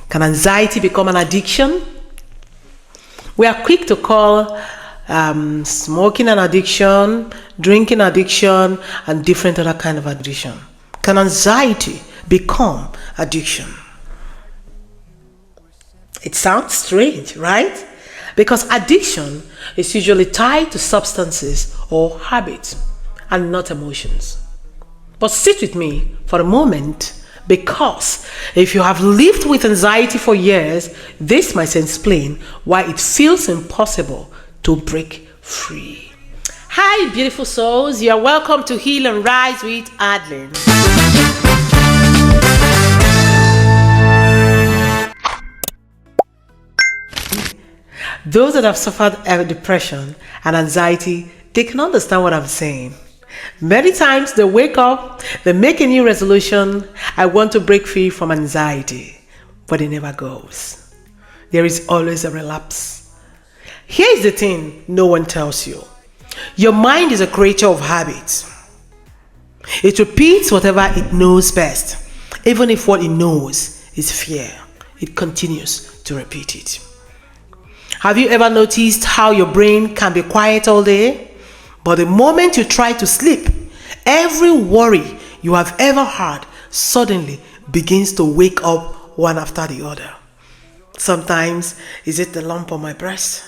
Can anxiety become an addiction? We are quick to call smoking an addiction, drinking addiction, and different other kind of addiction. Can anxiety become addiction? It sounds strange, right? Because addiction is usually tied to substances or habits and not emotions. But sit with me for a moment, because if you have lived with anxiety for years, this might explain why it feels impossible to break free. Hi, beautiful souls. You are welcome to Heal and Rise with Adline. Those that have suffered depression and anxiety, they can understand what I'm saying. Many times they wake up, they make a new resolution, I want to break free from anxiety, but it never goes. There is always a relapse. Here's the thing no one tells you. Your mind is a creature of habits. It repeats whatever it knows best, even if what it knows is fear. It continues to repeat it. Have you ever noticed how your brain can be quiet all day, but the moment you try to sleep, every worry you have ever had suddenly begins to wake up one after the other? Sometimes, is it the lump on my breast?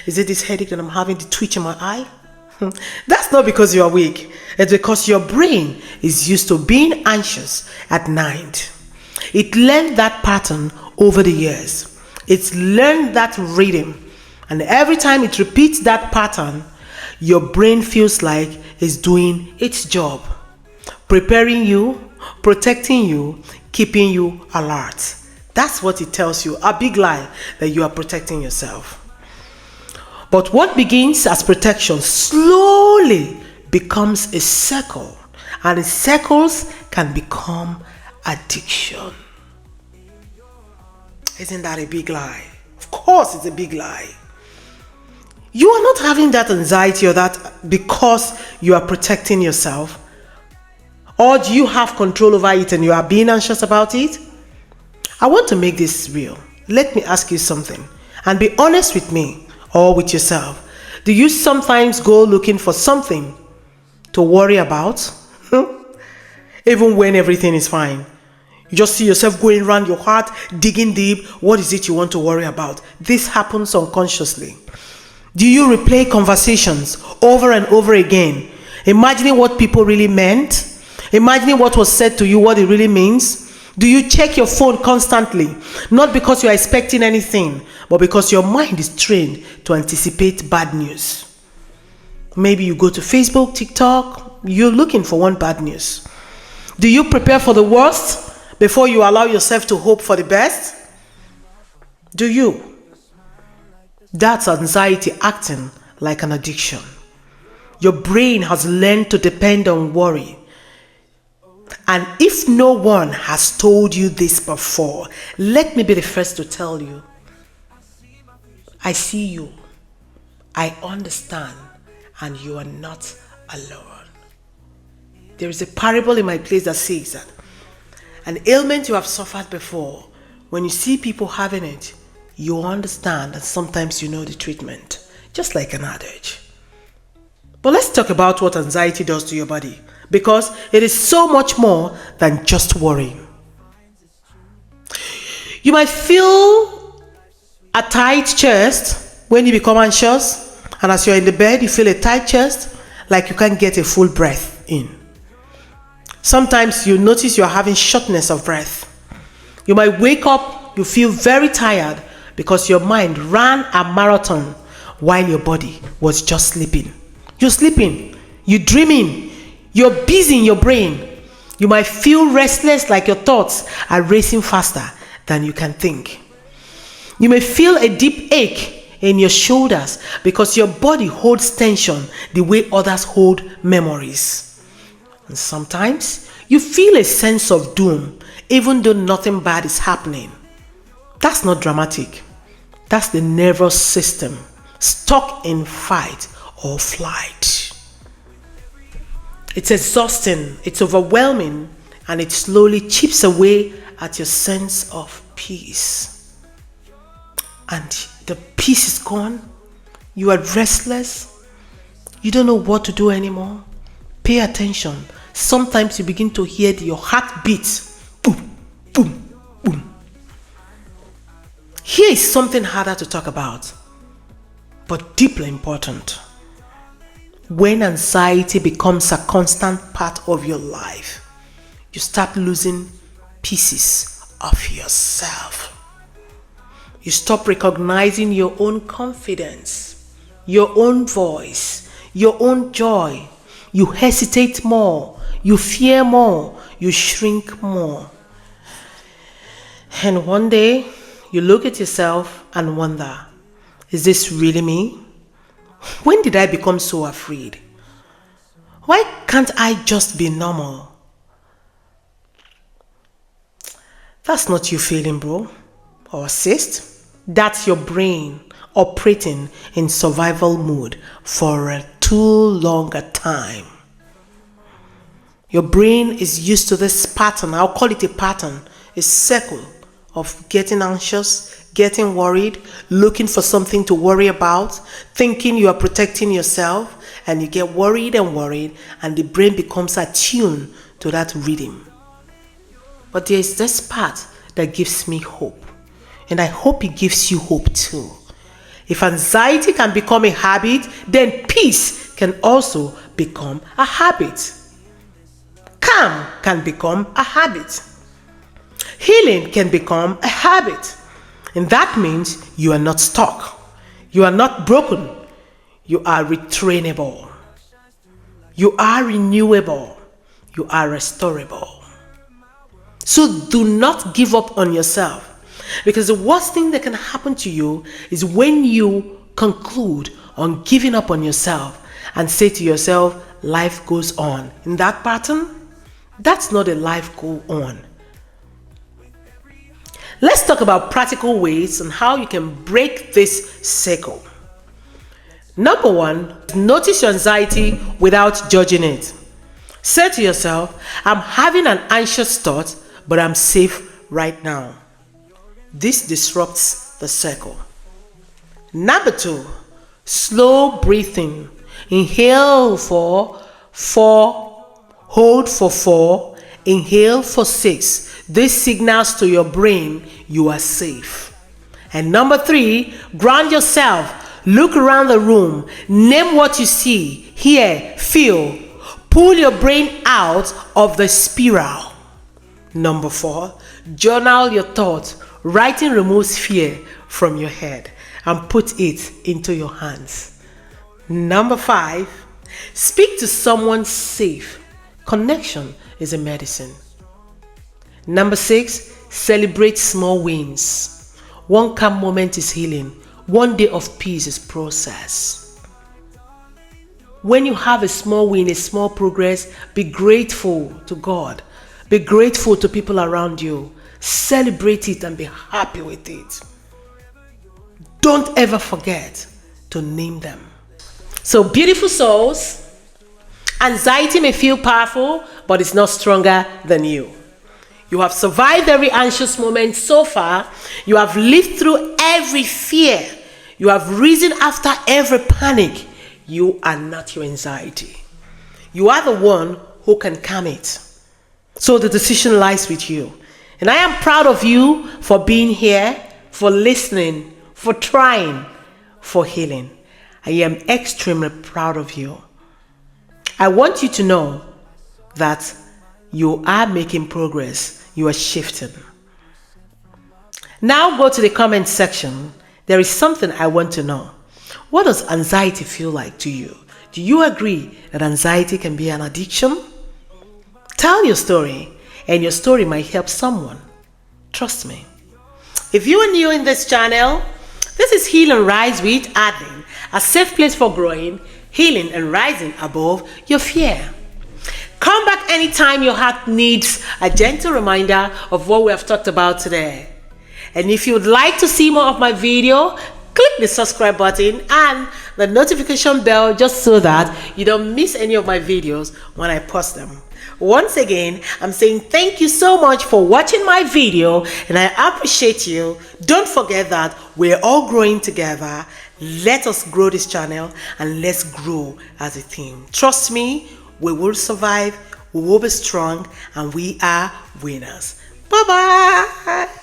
Is it this headache that I'm having, the twitch in my eye? That's not because you are weak. It's because your brain is used to being anxious at night. It learned that pattern over the years. It's learned that rhythm, and every time it repeats that pattern, your brain feels like it's doing its job, preparing you, protecting you, keeping you alert. That's what it tells you, a big lie, that you are protecting yourself. But what begins as protection slowly becomes a circle, and the circles can become addiction. Isn't that a big lie? Of course it's a big lie. You are not having that anxiety or that because you are protecting yourself. Or do you have control over it and you are being anxious about it? I want to make this real. Let me ask you something, and be honest with me or with yourself. Do you sometimes go looking for something to worry about? Even when everything is fine. You just see yourself going around your heart, digging deep. What is it you want to worry about? This happens unconsciously. Do you replay conversations over and over again, imagining what people really meant? Imagining what was said to you, what it really means? Do you check your phone constantly? Not because you are expecting anything, but because your mind is trained to anticipate bad news. Maybe you go to Facebook, TikTok, you're looking for one bad news. Do you prepare for the worst before you allow yourself to hope for the best? Do you? That's anxiety acting like an addiction. Your brain has learned to depend on worry. And if no one has told you this before, let me be the first to tell you. I see you. I understand. And you are not alone. There is a parable in my place that says that an ailment you have suffered before, when you see people having it, you understand, and sometimes you know the treatment, just like an adage. But let's talk about what anxiety does to your body, because it is so much more than just worrying. You might feel a tight chest when you become anxious, and as you're in the bed, you feel a tight chest, like you can't get a full breath in. Sometimes you notice you're having shortness of breath. You might wake up, you feel very tired because your mind ran a marathon while your body was just sleeping. You're sleeping, you're dreaming, you're busy in your brain. You might feel restless, like your thoughts are racing faster than you can think. You may feel a deep ache in your shoulders because your body holds tension the way others hold memories. And sometimes you feel a sense of doom even though nothing bad is happening. That's not dramatic. That's the nervous system stuck in fight or flight. It's exhausting, it's overwhelming, and it slowly chips away at your sense of peace. And the peace is gone. You are restless. You don't know what to do anymore. Pay attention. Sometimes you begin to hear your heart beat. Boom, boom, boom. Here is something harder to talk about, but deeply important. When anxiety becomes a constant part of your life, you start losing pieces of yourself. You stop recognizing your own confidence, your own voice, your own joy. You hesitate more, you fear more, you shrink more. And one day, you look at yourself and wonder, is this really me? When did I become so afraid? Why can't I just be normal? That's not you feeling, bro or sis. That's your brain operating in survival mode for a too long a time. Your brain is used to this pattern. I'll call it a pattern, a circle of getting anxious, getting worried, looking for something to worry about, thinking you are protecting yourself, and you get worried, and the brain becomes attuned to that rhythm. But there is this part that gives me hope, and I hope it gives you hope too. If anxiety can become a habit, then peace can also become a habit. Calm can become a habit. Healing can become a habit. And that means you are not stuck. You are not broken. You are retrainable. You are renewable. You are restorable. So do not give up on yourself. Because the worst thing that can happen to you is when you conclude on giving up on yourself and say to yourself, life goes on. In that pattern, that's not a life go on. Let's talk about practical ways on how you can break this cycle. Number one, notice your anxiety without judging it. Say to yourself, I'm having an anxious thought, but I'm safe right now. This disrupts the cycle. Number two, slow breathing. Inhale for 4, hold for 4, inhale for 6. This signals to your brain you are safe. And number 3, ground yourself. Look around the room. Name what you see, hear, feel. Pull your brain out of the spiral. Number 4, journal your thoughts. Writing removes fear from your head and put it into your hands. Number 5, speak to someone safe. Connection is a medicine. Number 6, celebrate small wins. One calm moment is healing. One day of peace is process. When you have a small win, a small progress, be grateful to God. Be grateful to people around you. Celebrate it and be happy with it. Don't ever forget to name them. So, beautiful souls, anxiety may feel powerful, but it's not stronger than you. You have survived every anxious moment so far. You have lived through every fear. You have risen after every panic. You are not your anxiety. You are the one who can calm it. So the decision lies with you. And I am proud of you for being here, for listening, for trying, for healing. I am extremely proud of you. I want you to know that you are making progress. You are shifting. Now go to the comment section. There is something I want to know. What does anxiety feel like to you? Do you agree that anxiety can be an addiction? Tell your story, and your story might help someone. Trust me. If you are new in this channel, this is Heal and Rise with Adline, a safe place for growing, healing, and rising above your fear. Come back anytime your heart needs a gentle reminder of what we have talked about today. And if you would like to see more of my video, click the subscribe button and the notification bell just so that you don't miss any of my videos when I post them. Once again, I'm saying thank you so much for watching my video, and I appreciate you. Don't forget that we're all growing together. Let us grow this channel and let's grow as a team. Trust me, we will survive, we will be strong, and we are winners. Bye-bye.